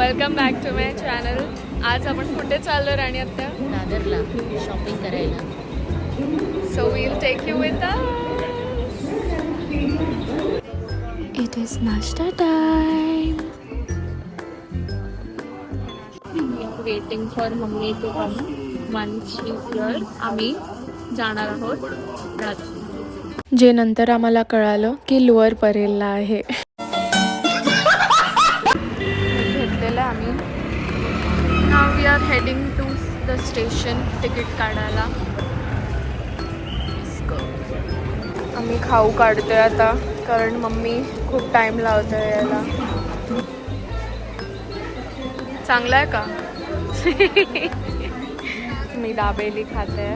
Welcome back to my channel. आज आपण कुठे चाललो राणी आत्या? दादरला शॉपिंग करायला. So will take you with us. It is nashta time. Waiting for mummy to come. Once she is here आम्ही जाणार आहोत. जे नंतर आम्हाला कळालं की लोअर परेलला आहे. घेतलेलं आम्ही. नाव we are heading to the station ticket काढायला. आम्ही खाऊ काढतोय आता कारण मम्मी खूप टाइम लावतोय यायला. चांगला आहे का? मी दाबेली खाते.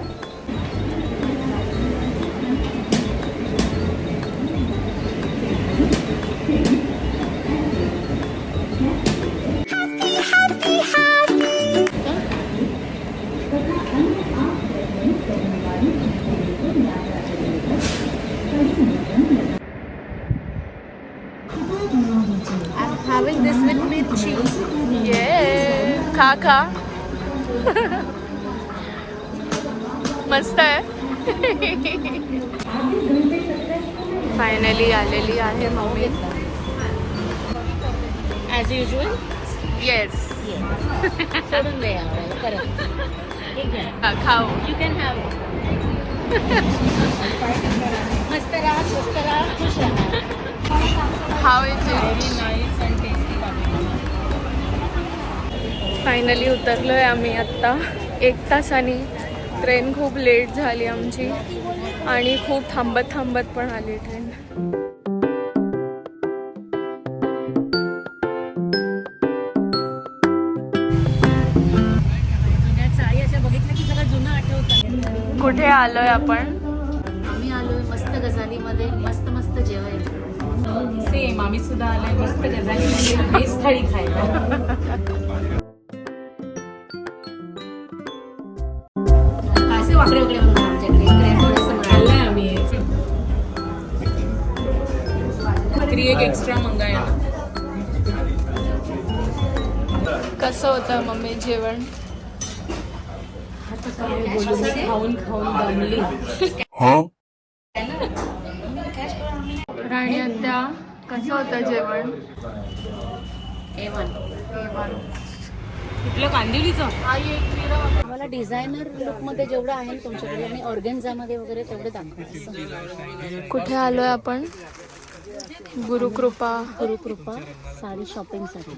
Having this with mirchi. ये खा खा. मस्त आहे. फायनली आलेली आहे मम्मी. As usual. येस. सोडून दे यावेळेला परत. ठीक आहे. खाऊ. You can have it. मस्त राहा, स्वस्त राहा, खुश राहा. How is it? फायनली उतरलोय आम्ही आत्ता. 1 तासाने. ट्रेन खूप लेट झाली आमची आणि खूप थांबत थांबत पण आली ट्रेन. बघितलं की सगळं जुनं आठवतं. कुठे आलोय आपण? आम्ही आलोय मस्त गजालीमध्ये मस्त मस्त जेवायला. सेम आम्ही सुद्धा आलोय मस्त गजालीमध्ये व्हेज थाळी खायला. असे वाकडे वाकडे म्हणतात आमच्याकडे. खाल्लंय आम्ही. तरी एक एक्स्ट्रा मंगायला. कसं होतं मम्मी जेवण? खाऊन खाऊन दमली. राणी आत्या कसं होतं जेवण? कुठलं कांदिवलीचं? आम्हाला डिझायनर लुकमध्ये जेवढं आहे तुमच्याकडे आणि ऑर्गेन्झामध्ये वगैरे तेवढे दाखवा. कुठे आलोय आपण? गुरुकृपा. गुरुकृपा साडी शॉपिंगसाठी.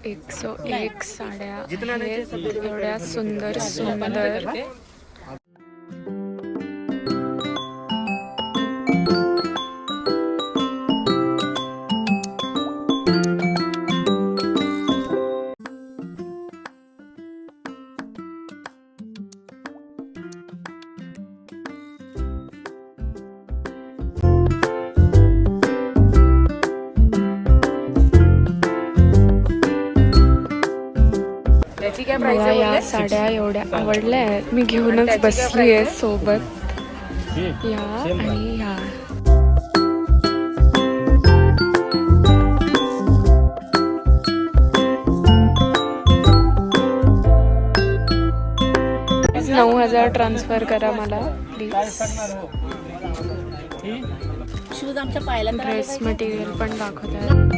एक 101 साड्या आहेत, एवढ्या सुंदर सुंदर. मला या साड्या एवढ्या आवडल्या आहेत, मी घेऊनच बसली आहे सोबत. या आणि या $9,000 ट्रान्सफर करा मला प्लीज. शूज आमच्या पायाला ड्रेस मटेरियल पण दाखवतात.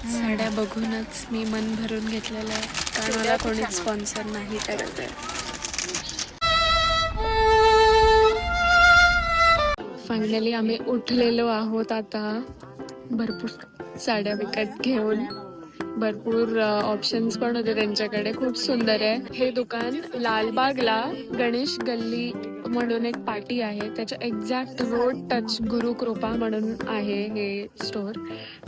साड्या बघूनच मी मन भरून घेतलेलं आहे कारण मला कोणीच स्पॉन्सर नाही करत आहे. फायनली आम्ही उठलेलो आहोत आता भरपूर साड्या विकत घेऊन भरपूर ऑप्शन्स पण होते त्यांच्याकडे. खूप सुंदर आहे हे दुकान. लालबागला गणेश गल्ली म्हणून एक पाटी आहे, त्याच्या एक्झॅक्ट रोड टच गुरुकृपा म्हणून आहे हे स्टोर.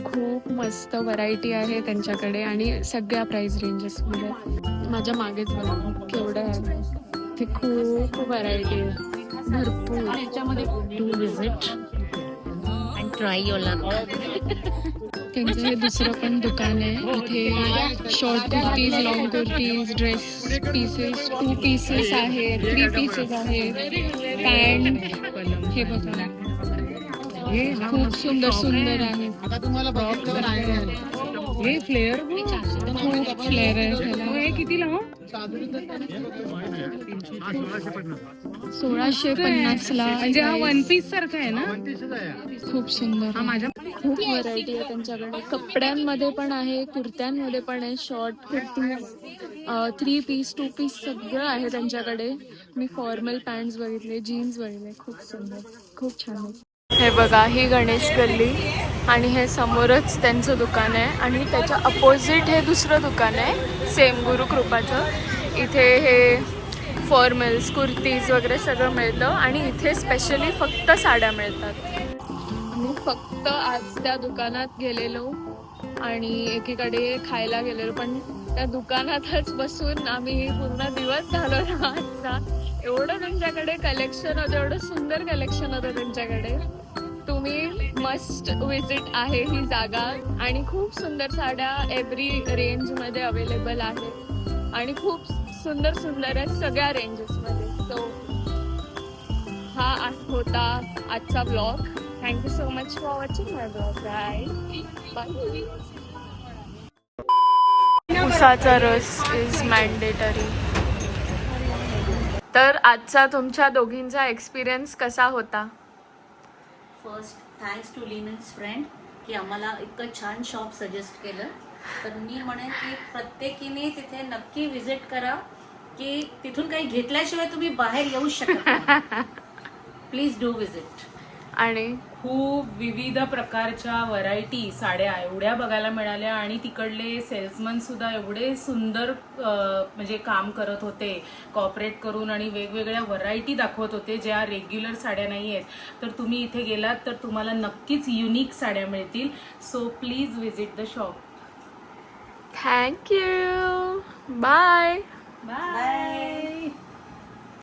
खूप मस्त व्हरायटी आहे त्यांच्याकडे आणि सगळ्या प्राइस रेंजेसमध्ये. माझ्या मागेच बघा केवढं आहे ते. खूप व्हरायटी आहे, भरपूर. त्याच्यामध्ये do visit and try your luck. त्यांचं हे दुसरं पण दुकान आहे. इथे short kurtis, long kurtis, dress pieces, 2 pieces आहे, 3 पीसेस आहे, पॅन्ट. हे बघा खूप सुंदर सुंदर आहे. हे फ्लेअर खूप फ्लेअर आहे त्याला. हे कितीला हो? 1650 ला. म्हणजे हा वन पीस सारखा आहे ना? खूप सुंदर. हा माझ्या खूप व्हरायटी आहे त्यांच्याकडे. कपड्यांमध्ये पण आहे, कुर्त्यांमध्ये पण आहे, शॉर्ट कुर्ती, 3 पीस, 2 पीस सगळं आहे त्यांच्याकडे. मी फॉर्मल पॅन्ट्स बघितले, जीन्स बघितले. खूप सुंदर, खूप छान आहे. हे बघा ही गणेश गल्ली आणि हे समोरच त्यांचं दुकान आहे आणि त्याच्या अपोजिट हे दुसरं दुकान आहे सेम गुरुकृपाचं. इथे हे फॉर्मल्स, कुर्तीज वगैरे सगळं मिळतं आणि इथे स्पेशली फक्त साड्या मिळतात. आम्ही फक्त आज त्या दुकानात गेलेलो आणि एकीकडे खायला गेलेलो, पण त्या दुकानातच बसून आम्ही पूर्ण दिवस घालवला आजचा. एवढं त्यांच्याकडे कलेक्शन होतं, एवढं सुंदर कलेक्शन होतं त्यांच्याकडे. तुम्ही मस्ट विजिट आहे ही जागा आणि खूप सुंदर साड्या एव्हरी रेंजमध्ये अवेलेबल आहे आणि खूप सुंदर सुंदर आहेत सगळ्या रेंजेसमध्ये. सो हा होता आजचा blog. Thank you so much for watching my blog guys. Bye. उसाचा रस इज मॅन्डेटरी. तर आजचा तुमच्या दोघींचा एक्सपिरियन्स कसा होता? First thanks to linens friend की आम्हाला इतकं छान शॉप सजेस्ट केलं. तर मी म्हणेन की प्रत्येकीने तिथे नक्की विजिट करा, की तिथून काही घेतल्याशिवाय तुम्ही बाहेर येऊ शकत नाही. Please do visit. आणि खूप विविध प्रकारच्या व्हरायटी साड्या एवढ्या बघायला मिळाल्या आणि तिकडले सेल्समन सुद्धा एवढे सुंदर म्हणजे काम करत होते कॉपरेट करून आणि वेगवेगळ्या व्हरायटी दाखवत होते ज्या रेग्युलर साड्या नाही आहेत. तर तुम्ही इथे गेलात तर तुम्हाला नक्कीच युनिक साड्या मिळतील. So please visit the shop. Thank you. Bye. Bye.